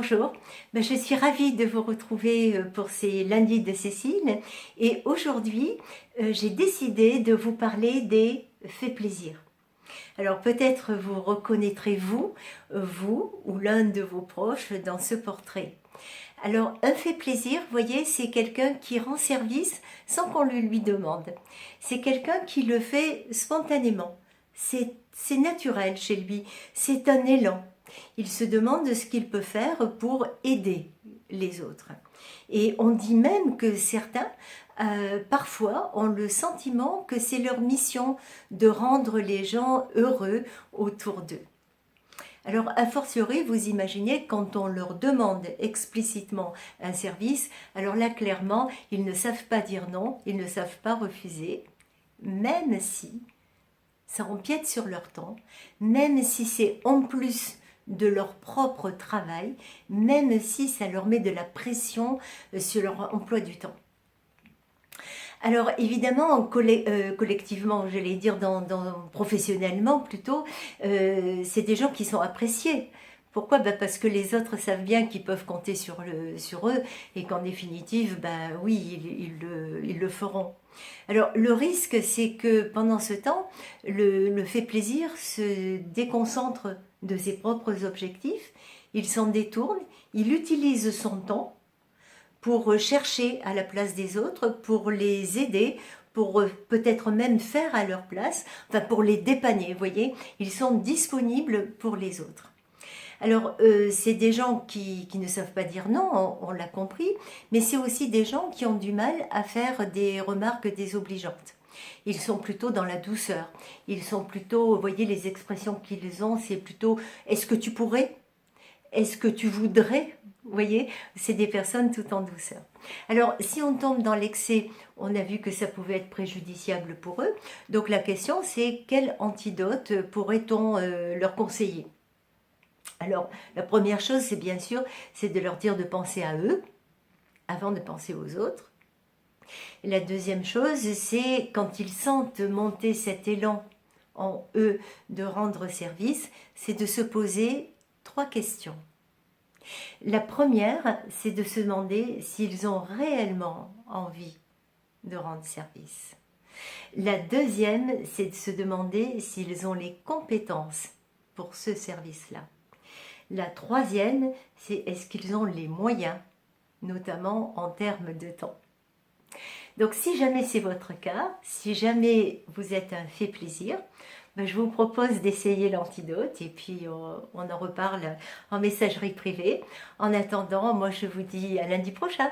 bonjour, je suis ravie de vous retrouver pour ces lundis de Cécile et aujourd'hui j'ai décidé de vous parler des faits plaisir. Alors peut-être vous reconnaîtrez vous ou l'un de vos proches dans ce portrait. Alors un fait plaisir, vous voyez, c'est quelqu'un qui rend service sans qu'on le lui demande. C'est quelqu'un qui le fait spontanément. C'est naturel chez lui, c'est un élan. Il se demande ce qu'il peut faire pour aider les autres. Et on dit même que certains, parfois, ont le sentiment que c'est leur mission de rendre les gens heureux autour d'eux. Alors, a fortiori, vous imaginez, quand on leur demande explicitement un service, alors là, clairement, ils ne savent pas dire non, ils ne savent pas refuser, même si ça empiète sur leur temps, même si c'est en plus de leur propre travail, même si ça leur met de la pression sur leur emploi du temps. Alors évidemment, collectivement, j'allais dire professionnellement plutôt, c'est des gens qui sont appréciés. Pourquoi? Parce que les autres savent bien qu'ils peuvent compter sur eux et qu'en définitive, oui, ils le feront. Alors le risque, c'est que pendant ce temps, le fait plaisir se déconcentre de ses propres objectifs, il s'en détourne, il utilise son temps pour chercher à la place des autres, pour les aider, pour peut-être même faire à leur place, enfin pour les dépanner, vous voyez, ils sont disponibles pour les autres. Alors, c'est des gens qui ne savent pas dire non, on l'a compris, mais c'est aussi des gens qui ont du mal à faire des remarques désobligeantes. Ils sont plutôt dans la douceur, ils sont plutôt, vous voyez, les expressions qu'ils ont, c'est plutôt « est-ce que tu pourrais ?» « est-ce que tu voudrais ?» Vous voyez, c'est des personnes tout en douceur. Alors, si on tombe dans l'excès, on a vu que ça pouvait être préjudiciable pour eux. Donc la question, c'est quel antidote pourrait-on leur conseiller? Alors, la première chose, c'est bien sûr, c'est de leur dire de penser à eux avant de penser aux autres. Et la deuxième chose, c'est quand ils sentent monter cet élan en eux de rendre service, c'est de se poser 3 questions. La première, c'est de se demander s'ils ont réellement envie de rendre service. La deuxième, c'est de se demander s'ils ont les compétences pour ce service-là. La troisième, c'est est-ce qu'ils ont les moyens, notamment en termes de temps. Donc si jamais c'est votre cas, si jamais vous êtes un fait plaisir, je vous propose d'essayer l'antidote et puis on en reparle en messagerie privée. En attendant, moi je vous dis à lundi prochain.